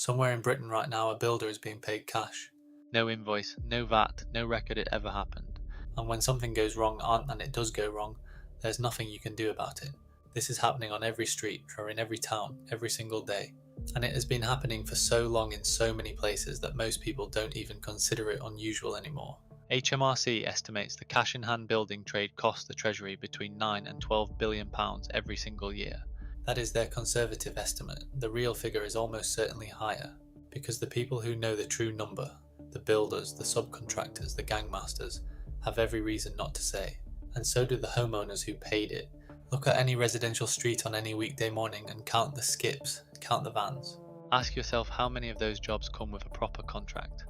Somewhere in Britain right now, a builder is being paid cash. No invoice, no VAT, no record it ever happened. And when something goes wrong, and it does go wrong, there's nothing you can do about it. This is happening on every street or in every town, every single day. And it has been happening for so long in so many places that most people don't even consider it unusual anymore. HMRC estimates the cash-in-hand building trade costs the Treasury between £9 and £12 billion every single year. That is their conservative estimate. The real figure is almost certainly higher, because the people who know the true number, the builders, the subcontractors, the gangmasters, have every reason not to say. And so do the homeowners who paid it. Look at any residential street on any weekday morning and count the skips, count the vans. Ask yourself how many of those jobs come with a proper contract,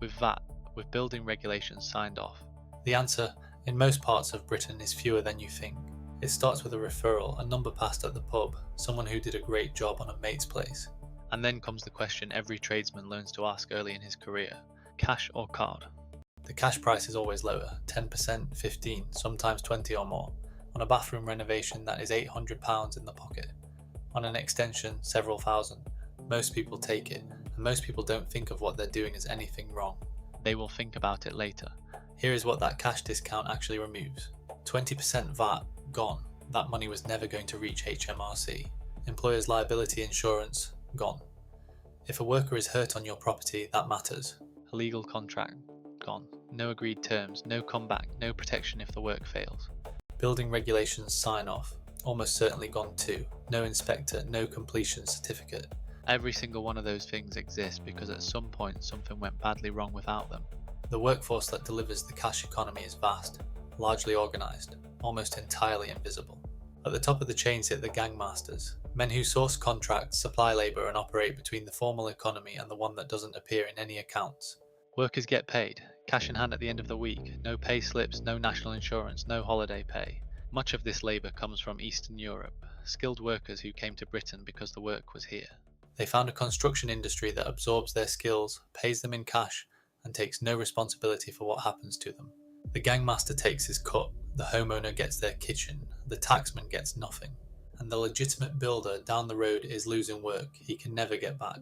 with VAT, with building regulations signed off. The answer, in most parts of Britain, is fewer than you think. It starts with a referral, a number passed at the pub, someone who did a great job on a mate's place. And then comes the question every tradesman learns to ask early in his career: cash or card? The cash price is always lower, 10%, 15, sometimes 20 or more. On a bathroom renovation, that is £800 in the pocket. On an extension, several thousand. Most people take it, and most people don't think of what they're doing as anything wrong. They will think about it later. Here is what that cash discount actually removes. 20% VAT, gone. That money was never going to reach HMRC. Employer's liability insurance, gone. If a worker is hurt on your property, that matters. A legal contract, gone. No agreed terms, no comeback, no protection if the work fails. Building regulations sign off, almost certainly gone too. No inspector, no completion certificate. Every single one of those things exists because at some point something went badly wrong without them. The workforce that delivers the cash economy is vast, largely organised, almost entirely invisible. At the top of the chain sit the gangmasters, men who source contracts, supply labour and operate between the formal economy and the one that doesn't appear in any accounts. Workers get paid, cash in hand at the end of the week, no pay slips, no national insurance, no holiday pay. Much of this labour comes from Eastern Europe, skilled workers who came to Britain because the work was here. They found a construction industry that absorbs their skills, pays them in cash, and takes no responsibility for what happens to them. The gangmaster takes his cut, the homeowner gets their kitchen, the taxman gets nothing, and the legitimate builder down the road is losing work he can never get back.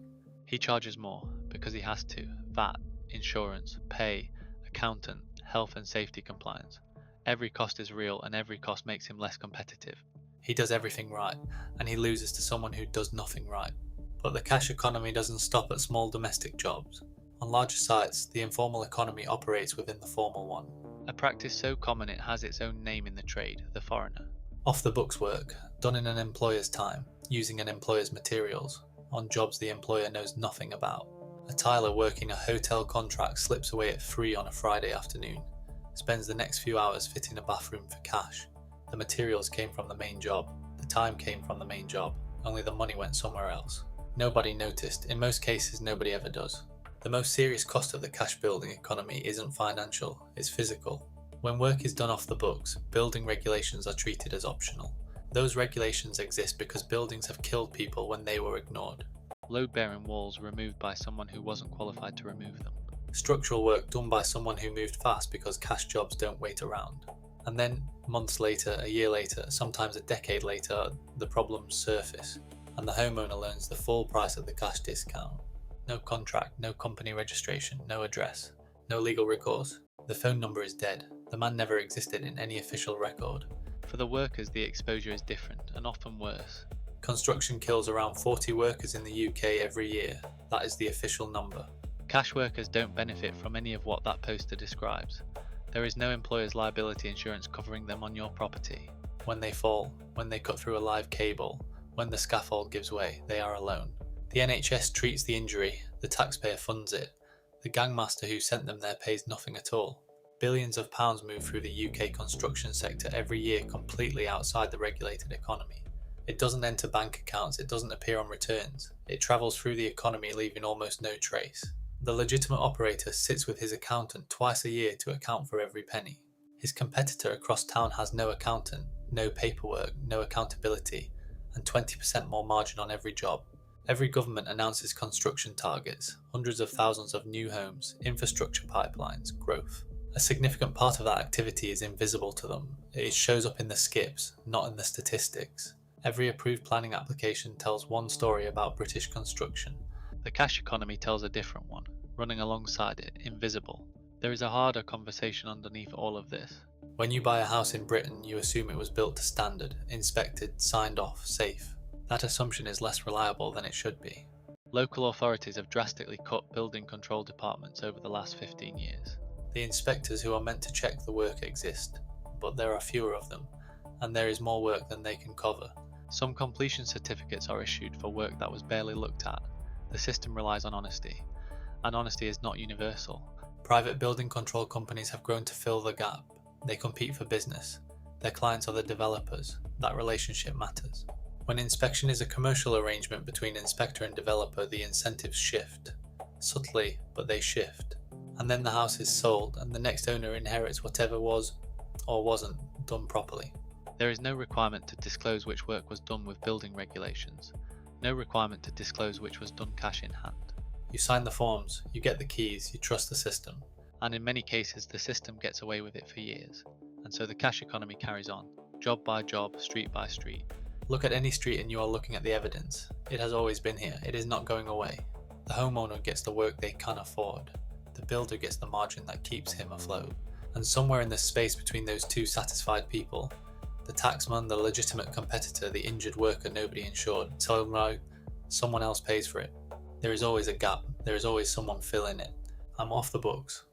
He charges more because he has to: VAT, insurance, pay, accountant, health and safety compliance. Every cost is real and every cost makes him less competitive. He does everything right, and he loses to someone who does nothing right. But the cash economy doesn't stop at small domestic jobs. On larger sites, the informal economy operates within the formal one. A practice so common it has its own name in the trade: the foreigner. Off-the-books work, done in an employer's time, using an employer's materials, on jobs the employer knows nothing about. A tiler working a hotel contract slips away at 3 on a Friday afternoon, spends the next few hours fitting a bathroom for cash. The materials came from the main job, the time came from the main job, only the money went somewhere else. Nobody noticed, in most cases nobody ever does. The most serious cost of the cash building economy isn't financial, it's physical. When work is done off the books, building regulations are treated as optional. Those regulations exist because buildings have killed people when they were ignored. Load-bearing walls removed by someone who wasn't qualified to remove them. Structural work done by someone who moved fast because cash jobs don't wait around. And then, months later, a year later, sometimes a decade later, the problems surface, and the homeowner learns the full price of the cash discount. No contract, no company registration, no address, no legal recourse. The phone number is dead. The man never existed in any official record. For the workers, the exposure is different, and often worse. Construction kills around 40 workers in the UK every year. That is the official number. Cash workers don't benefit from any of what that poster describes. There is no employer's liability insurance covering them on your property. When they fall, when they cut through a live cable, when the scaffold gives way, they are alone. The NHS treats the injury, the taxpayer funds it. The gangmaster who sent them there pays nothing at all. Billions of pounds move through the UK construction sector every year completely outside the regulated economy. It doesn't enter bank accounts, it doesn't appear on returns. It travels through the economy leaving almost no trace. The legitimate operator sits with his accountant twice a year to account for every penny. His competitor across town has no accountant, no paperwork, no accountability, and 20% more margin on every job. Every government announces construction targets, hundreds of thousands of new homes, infrastructure pipelines, growth. A significant part of that activity is invisible to them. It shows up in the skips, not in the statistics. Every approved planning application tells one story about British construction. The cash economy tells a different one, running alongside it, invisible. There is a harder conversation underneath all of this. When you buy a house in Britain, you assume it was built to standard, inspected, signed off, safe. That assumption is less reliable than it should be. Local authorities have drastically cut building control departments over the last 15 years. The inspectors who are meant to check the work exist, but there are fewer of them, and there is more work than they can cover. Some completion certificates are issued for work that was barely looked at. The system relies on honesty, and honesty is not universal. Private building control companies have grown to fill the gap. They compete for business. Their clients are the developers. That relationship matters. When inspection is a commercial arrangement between inspector and developer, the incentives shift. Subtly, but they shift. And then the house is sold, and the next owner inherits whatever was, or wasn't, done properly. There is no requirement to disclose which work was done with building regulations. No requirement to disclose which was done cash in hand. You sign the forms, you get the keys, you trust the system. And in many cases, the system gets away with it for years. And so the cash economy carries on, job by job, street by street. Look at any street and you are looking at the evidence. It has always been here. It is not going away. The homeowner gets the work they can afford. The builder gets the margin that keeps him afloat. And somewhere in the space between those two satisfied people, the taxman, the legitimate competitor, the injured worker nobody insured, somehow someone else pays for it. There is always a gap. There is always someone filling it. I'm off the books.